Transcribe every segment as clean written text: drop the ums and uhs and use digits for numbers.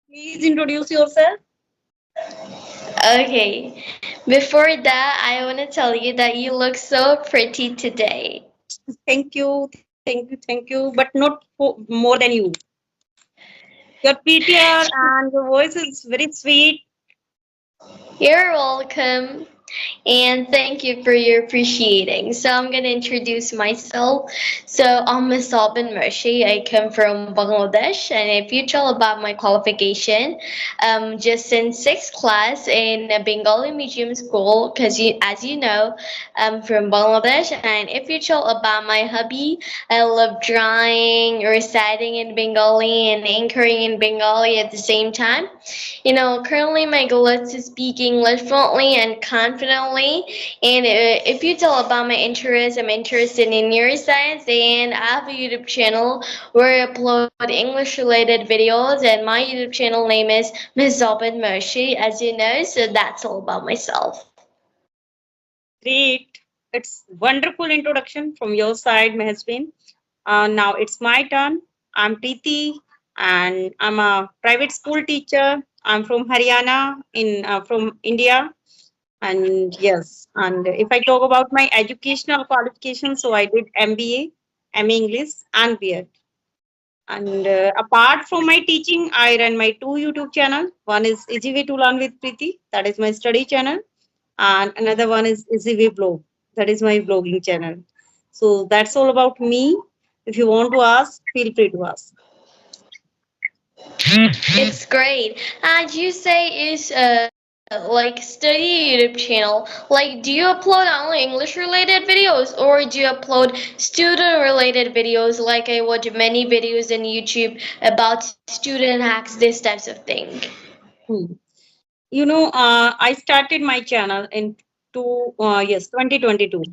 Please introduce yourself. Okay, before that, I want to tell you that you look so pretty today. Thank you, but not more than you. You're prettier and your voice is very sweet. You're welcome. And thank you for your appreciating. So I'm gonna introduce myself. So I'm Misalban Mershi. I come from Bangladesh, and if you tell about my qualification, just in sixth class in a Bengali medium school, because as you know, I'm from Bangladesh. And if you tell about my hobby, I love drawing, reciting in Bengali, and anchoring in Bengali at the same time. Currently my goal is to speak English fluently and confidently. And if you tell about my interest, I'm interested in neuroscience, and I have a YouTube channel where I upload English-related videos. And my YouTube channel name is Ms. Zobin Mershi, as you know. So that's all about myself. Great. It's wonderful introduction from your side, Mehsbin. Now it's my turn. I'm Preeti and I'm a private school teacher. I'm from Haryana from India. And yes, and if I talk about my educational qualifications, so I did MBA, MA English, and B.Ed. And apart from my teaching, I run my two YouTube channel. One is Easy Way to Learn with Preeti, that is my study channel, and another one is Easy Way Blog, that is my blogging channel. So that's all about me. If you want to ask, feel free to ask. It's great. And you say is like study YouTube channel. Like, do you upload only English related videos, or do you upload student related videos? Like I watch many videos on YouTube about student hacks, this types of thing. Hmm. I started my channel in 2022,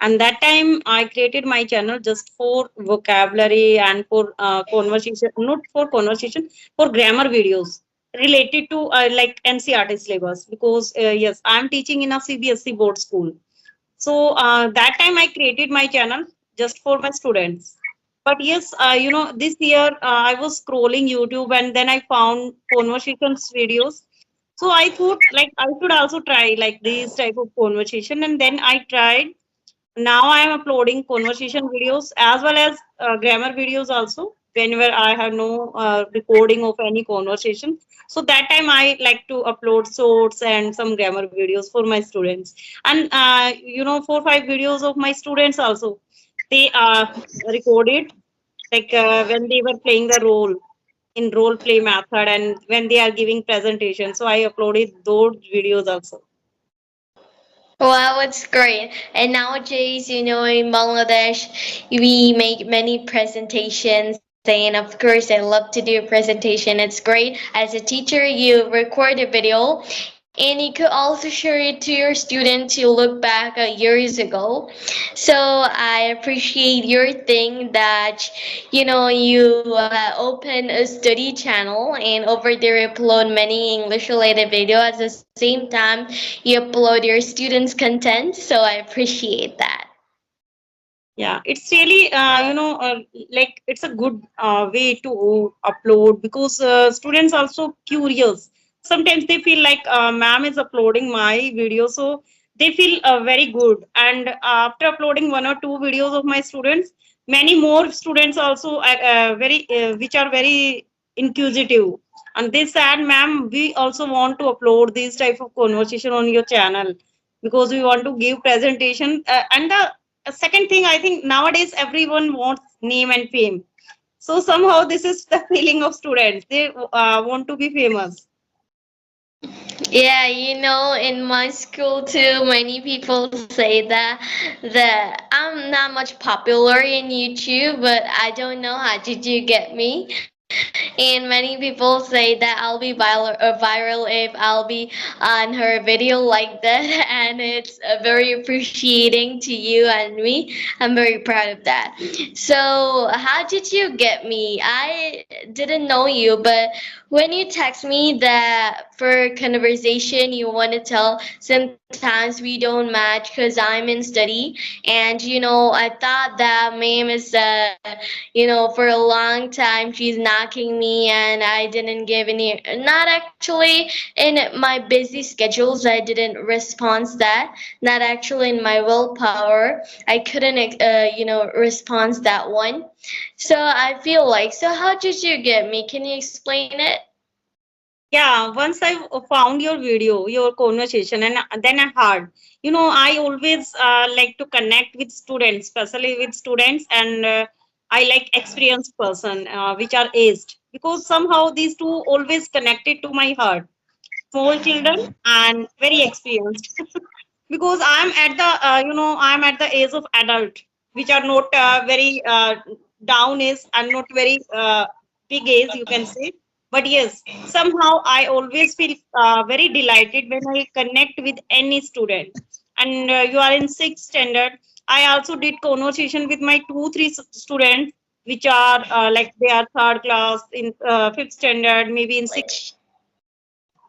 and that time I created my channel just for vocabulary and for conversation, not for conversation, for grammar videos related to like NCERT syllabus, because yes, I'm teaching in a CBSE board school. So that time I created my channel just for my students. But yes, this year I was scrolling YouTube and then I found conversations videos. So I thought like I should also try like these type of conversation, and then I tried. Now I am uploading conversation videos as well as grammar videos also whenever I have no recording of any conversation. So that time I like to upload shorts and some grammar videos for my students. And 4 5 videos of my students also, they recorded like when they were playing the role in role play method and when they are giving presentation. So I uploaded those videos also. Wow, it's great. And nowadays, in Bangladesh, we make many presentations. And of course, I love to do a presentation. It's great. As a teacher, you record a video and you could also share it to your students to look back years ago. So I appreciate your thing that, you open a study channel and over there upload many English related video. At the same time, you upload your students' content. So I appreciate that. Yeah, it's really like it's a good way to upload, because students also curious. Sometimes they feel like ma'am is uploading my video, so they feel very good. And after uploading one or two videos of my students, many more students also very which are very inquisitive, and they said, "Ma'am, we also want to upload this type of conversation on your channel because we want to give presentation." And the second thing, I think nowadays everyone wants name and fame. So somehow this is the feeling of students. They want to be famous. Yeah, in my school too, many people say that I'm not much popular in YouTube, but I don't know how did you get me? And many people say that I'll be viral if I'll be on her video like that, and it's very appreciating to you and me. I'm very proud of that. So, how did you get me? I didn't know you, but when you text me that for conversation you want to tell, sometimes we don't match because I'm in study, and I thought that ma'am is for a long time she's not mocking me, and I didn't give any, not actually in my busy schedules, I didn't respond that, not actually in my willpower, I couldn't, respond that one. So I feel like, so how did you get me? Can you explain it? Yeah, once I found your video, your conversation, and then I heard, I always like to connect with students, especially with students, and I like experienced person, which are aged, because somehow these two always connected to my heart. Small children and very experienced, because I'm at the age of adult, which are not very down age and not very big age, you can say. But yes, somehow I always feel very delighted when I connect with any student. And you are in sixth standard. I also did conversation with my two three students, which are like they are third class in fifth standard, maybe in sixth.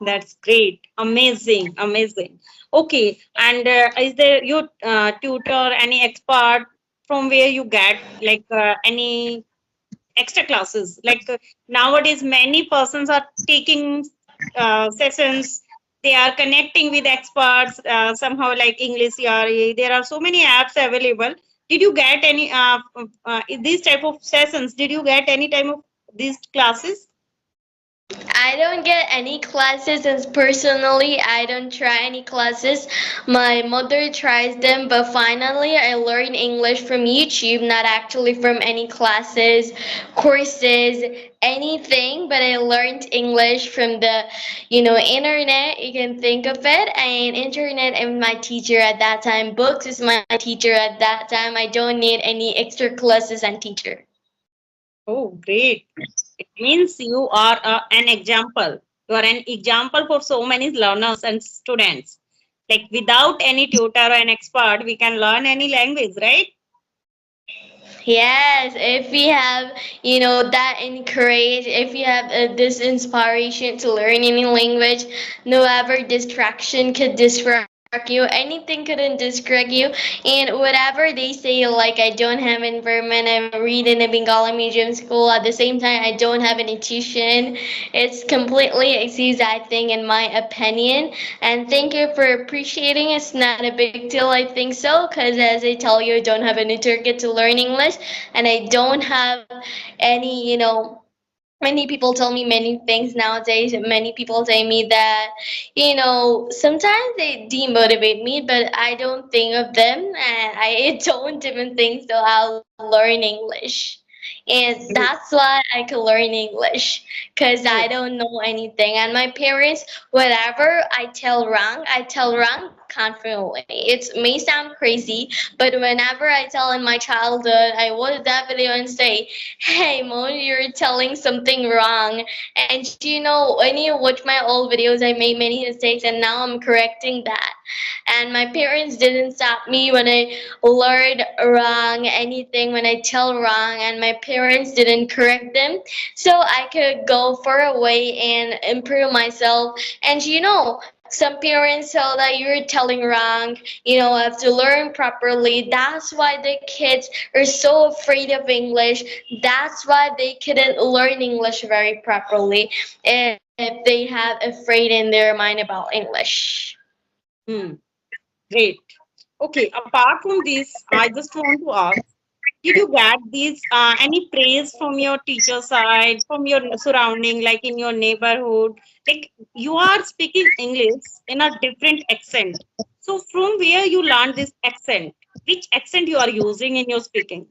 English. That's great. Amazing. Amazing. Okay. And is there your tutor, any expert from where you get like any extra classes? Like nowadays, many persons are taking sessions. They are connecting with experts somehow, like English CRE. There are so many apps available. Did you get any these type of sessions? Did you get any time of these classes? I don't get any classes, and personally, I don't try any classes. My mother tries them, but finally, I learned English from YouTube, not actually from any classes, courses, anything. But I learned English from the, internet. You can think of it, and internet and my teacher at that time. Books is my teacher at that time. I don't need any extra classes and teacher. Oh, great. It means you are an example. You are an example for so many learners and students. Like without any tutor or an expert, we can learn any language, right? Yes, if we have, that encourage, if you have this inspiration to learn any language, no ever distraction could distract you. Anything couldn't distract you. And whatever they say, like I don't have environment, I read in a Bengali medium school. At the same time, I don't have any tuition. It's completely exceeds, I think, in my opinion. And thank you for appreciating. It's not a big deal, I think so, because as I tell you, I don't have any target to learn English, and I don't have any, many people tell me many things nowadays. Many people tell me that, sometimes they demotivate me, but I don't think of them, and I don't even think so. I'll learn English. And Great. that's why I can learn English, because I Oh, don't know anything. And my parents, whatever I tell wrong confidently. It may sound crazy, but whenever I tell in my childhood, I watch that video and say, "Hey, Mo, you're telling something wrong." And when you watch my old videos, I made many mistakes, and now I'm correcting that. And my parents didn't stop me when I learned wrong anything, when I tell wrong, and my parents didn't correct them. So I could go far away and improve myself. And some parents tell that you're telling wrong, have to learn properly. That's why the kids are so afraid of English. That's why they couldn't learn English very properly, if they have afraid in their mind about English. hmm, great. Okay, apart from this, I just want to ask, did you get these any praise from your teacher side, from your surrounding, like in your neighborhood? Like you are speaking English in a different accent. So from where you learned this accent? Which accent you are using in your speaking?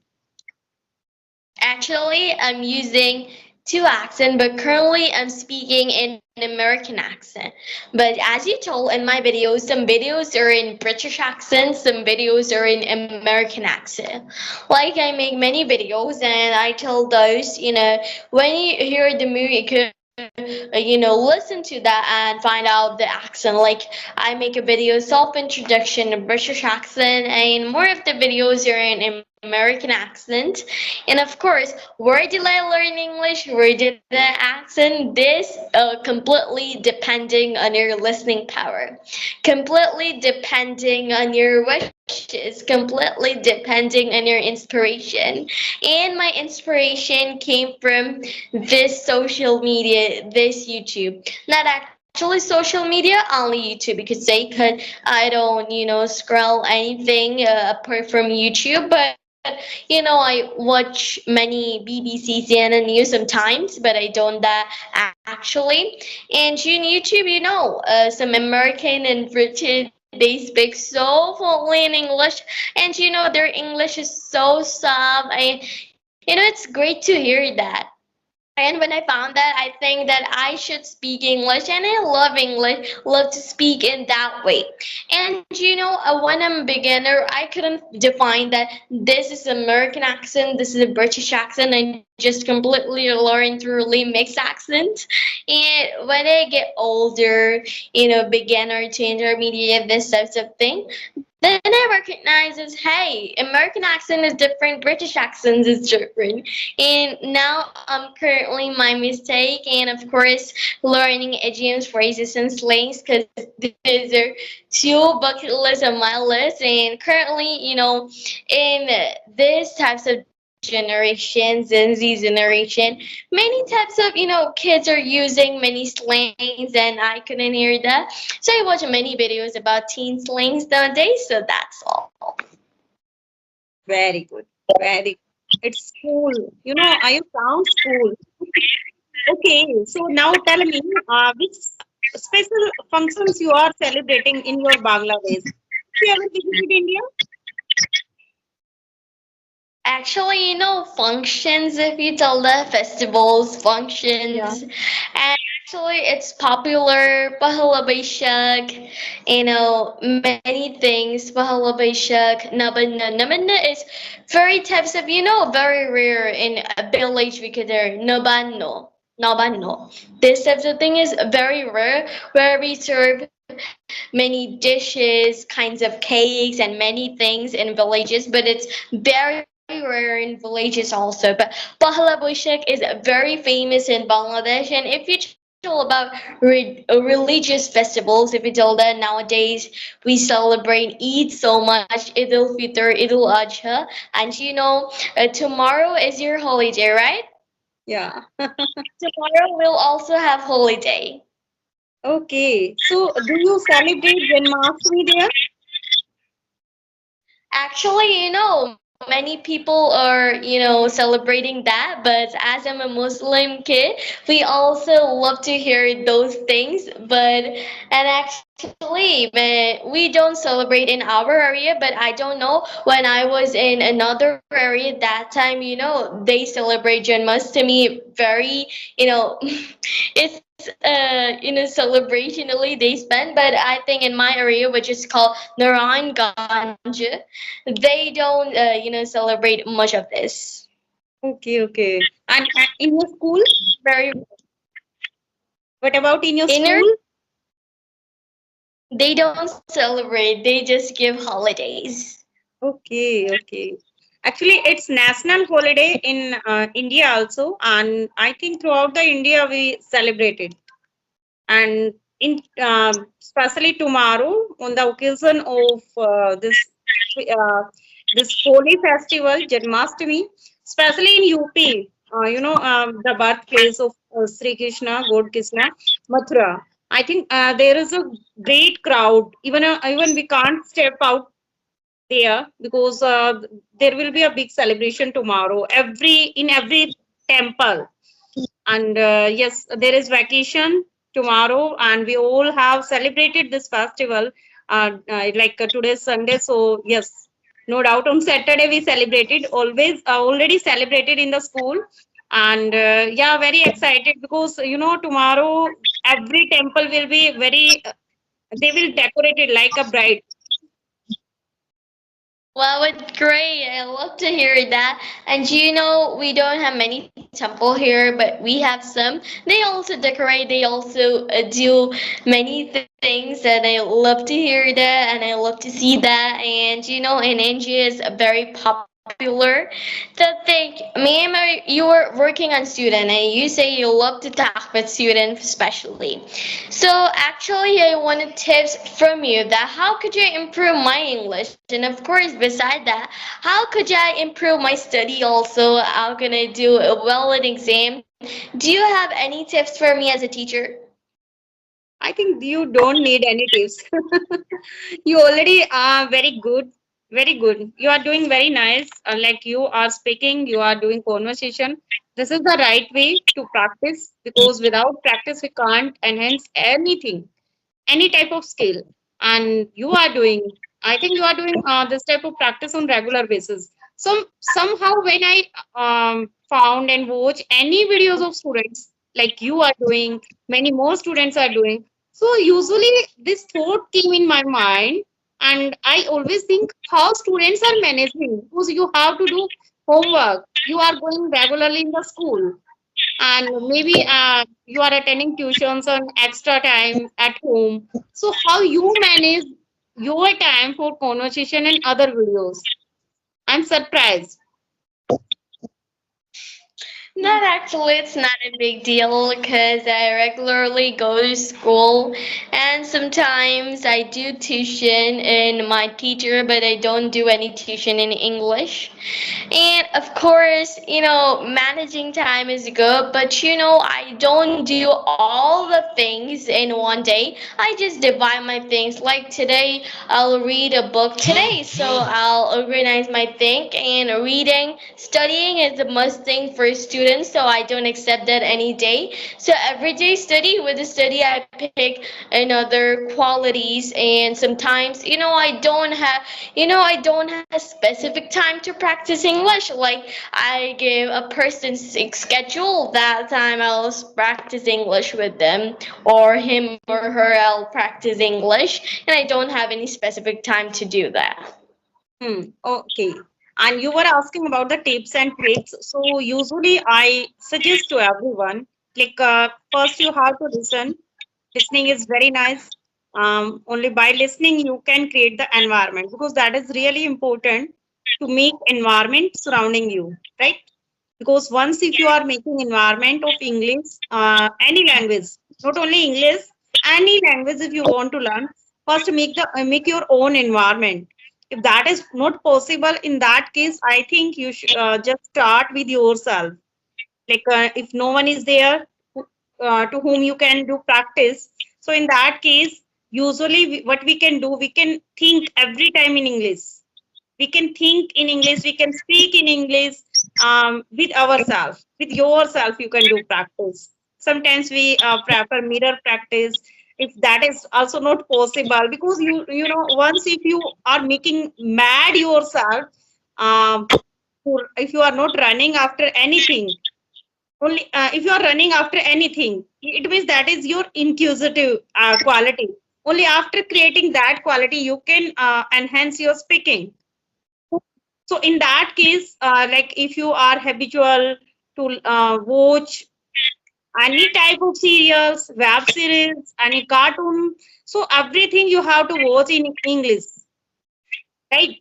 Actually, I'm using two accents, but currently I'm speaking in American accent. But as you told in my videos, some videos are in British accent, some videos are in American accent. Like I make many videos and I tell those, when you hear the movie, you could, listen to that and find out the accent. Like I make a video self introduction in British accent, and more of the videos are in American American accent. And of course, where did I learn English? Where did I accent? This completely depending on your listening power, completely depending on your wishes, completely depending on your inspiration. And my inspiration came from this social media, this YouTube. Not actually social media, only YouTube, because they could, I don't, scroll anything apart from YouTube, but I watch many BBC, CNN news sometimes, but I don't that actually. And on YouTube, some American and British, they speak so fluently in English, and their English is so soft. It's great to hear that. And when I found that, I think that I should speak English, and I love English, love to speak in that way. And when I'm a beginner, I couldn't define that this is American accent, this is a British accent, and just completely learn through really mixed accent. And when I get older, beginner to intermediate, this types of thing, then I recognize as, hey, American accent is different, British accent is different. And now I'm currently my mistake, and of course learning idioms, phrases, and slangs, because these are two bucket lists on my list. And currently, in this types of generation, Gen Z generation, many types of kids are using many slangs, and I couldn't hear that. So I watch many videos about teen slangs nowadays. So that's all. Very good. Very good. It's cool. I sound cool. Okay, so now tell me, which special functions you are celebrating in your Bangladesh? Have you ever visited India? Actually, functions, if you tell the festivals, Yeah. functions, and actually it's popular, Pahala Baishak, many things, Pahala Baishak, Nabanna. Nabanna is very types of, very rare in a village because they're Nabanno. Nabanno. This type of thing is very rare, where we serve many dishes, kinds of cakes, and many things in villages, but it's very rare in villages also. But Pahala Boishak is very famous in Bangladesh. And if you tell about religious festivals, if you tell that nowadays we celebrate Eid so much, Idul Fitr, Idul Adha, and tomorrow is your holiday, right? Yeah. Tomorrow we'll also have holiday. Okay. So do you celebrate Janmashtami there? Actually, many people are, celebrating that, but as I'm a Muslim kid, we also love to hear those things. And actually, we don't celebrate in our area, but I don't know. When I was in another area that time, they celebrate Janmashtami very, it's celebrationally they spend. But I think in my area, which is called Narayan Ganj, they don't, celebrate much of this. Okay, okay. And in your school? Very What about in your inner, school? they don't celebrate. They just give holidays. Okay, okay. Actually, it's national holiday in India also, and I think throughout the India we celebrate it. And in especially tomorrow on the occasion of uh, this holy festival, Janmashtami, especially in UP, the birthplace of Sri Krishna, God Krishna, Mathura. I think there is a great crowd. Even we can't step out there because there will be a big celebration tomorrow. Every temple, and yes, there is vacation tomorrow, and we all have celebrated this festival. Like today's Sunday, so yes, no doubt on Saturday we celebrated. Always already celebrated in the school, and yeah, very excited because tomorrow every temple will be very. They will decorate it like a bride. Wow, it's great. I love to hear that. And we don't have many temple here, but we have some. They also decorate, they also do many things, and I love to hear that, and I love to see that. And in India is very popular popular. The thing, ma'am, you are working on student and you say you love to talk with students especially. So actually I wanted tips from you that how could you improve my English? And of course beside that, how could I improve my study also? How can I do a well in exam? Do you have any tips for me as a teacher? I think you don't need any tips. You already are very good, very good. You are doing very nice. Like you are speaking, you are doing conversation. This is the right way to practice because without practice, we can't enhance anything, any type of skill. And you are doing, I think you are doing this type of practice on regular basis. Somehow when I found and watch any videos of students like you are doing, many more students are doing, so usually this thought came in my mind, and I always think how students are managing because you have to do homework, you are going regularly in the school, and maybe you are attending tuitions on extra time at home. So how you manage your time for conversation and other videos? I'm surprised. Not actually, it's not a big deal because I regularly go to school and sometimes I do tuition in my teacher, but I don't do any tuition in English. And of course, managing time is good, but I don't do all the things in one day. I just divide my things. Like today, I'll read a book today, so I'll organize my think and reading. Studying is a must thing for students, so I don't accept that any day. So every day study with the study I pick another qualities, and sometimes I don't have a specific time to practice English. Like I give a person schedule that time I'll practice English with them, or him or her I'll practice English, and I don't have any specific time to do that. Okay. And you were asking about the tips and tricks. So usually I suggest to everyone, like first you have to listen. Listening is very nice. Only by listening you can create the environment because that is really important to make environment surrounding you, right? Because once if you are making environment of English, any language, not only English, any language if you want to learn, first make your own environment. If that is not possible, in that case I think you should just start with yourself. Like if no one is there to whom you can do practice, so in that case usually what we can do, we can think every time in English, we can think in English, we can speak in English, with ourselves, with yourself you can do practice. Sometimes we prefer mirror practice if that is also not possible, because once if you are making mad yourself, um, if you are not running after anything, only if you are running after anything, it means that is your inquisitive quality. Only after creating that quality you can enhance your speaking. So in that case, like if you are habitual to watch any type of serials, web series, any cartoon, so everything you have to watch in English, right?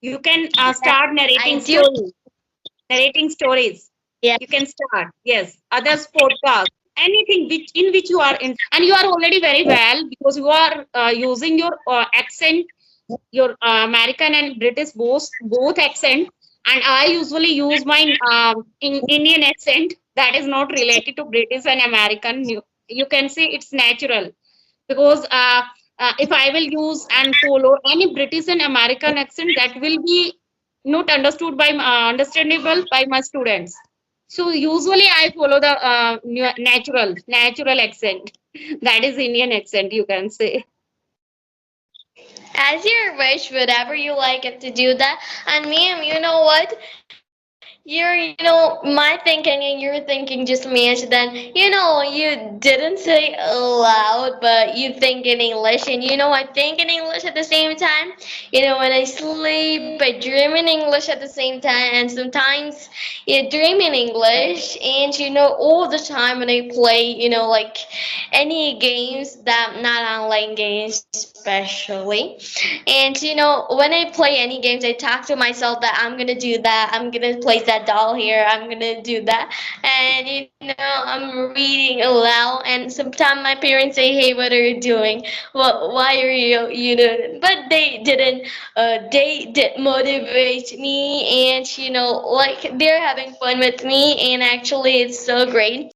You can start I narrating do. stories, narrating stories. Yeah. You can start, yes, others podcast, anything which you are in, and you are already very well because you are using your accent, your American and British both accent, and I usually use my Indian accent that is not related to British and American. You can say it's natural because if I will use and follow any British and American accent, that will be not understood by understandable by my students. So usually I follow the natural accent. That is Indian accent, you can say. As your wish, whatever you like it to do that. And ma'am, you know what? My thinking and your thinking just match. Then, you didn't say aloud, but you think in English, and I think in English at the same time. When I sleep, I dream in English at the same time, and sometimes dream in English. And all the time when I play, like any games that not online games, especially. And when I play any games, I talk to myself that I'm gonna do that. I'm gonna place that doll here. I'm gonna do that. And I'm reading aloud. And sometimes my parents say, "Hey, what are you doing? Why are you doing it?" But they didn't. They did motivate me, and like they're having fun with me. And actually, it's so great.